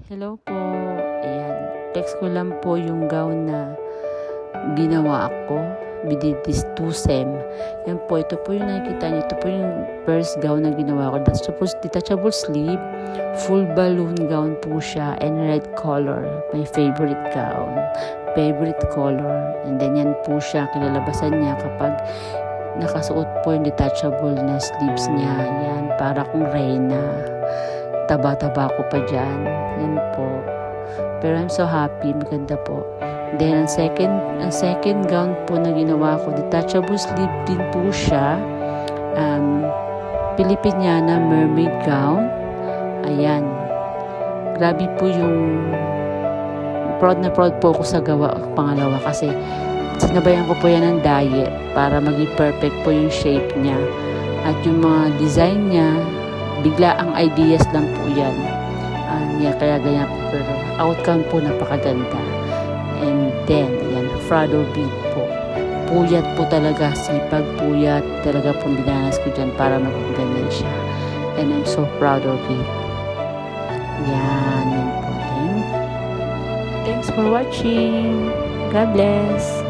Hello po. Ayan. Text ko lang po yung gown na ginawa ako. We did this 2 sem. Yan po. Ito po yung nakikita niyo. Ito po yung first gown na ginawa ko. That's supposed detachable sleeve. Full balloon gown po siya. And red color. My favorite gown. Favorite color. And then yan po siya. Kinalabasan niya kapag nakasuot po yung detachable na sleeves niya. Yan. Para kung reyna. Taba-taba ko pa dyan. Yan po. Pero I'm so happy. Maganda po. Then, ang second gown po na ginawa ko, detachable sleeve din po siya. Filipiniana mermaid gown. Ayan. Grabe po yung proud na proud po ako sa gawa pangalawa kasi sinabayan ko po yan ng diet para maging perfect po yung shape niya. At yung mga design niya, bigla ang ideas lang po yan. Kaya ganyan po. Pero outcome po napakaganda. And then, ayan, Frado bead po. Puyat po talaga. Sipag puyat. Talaga pong dinanas ko dyan para maging ganyan siya. And I'm so proud of it. Yan. Yan po. Thanks for watching. God bless.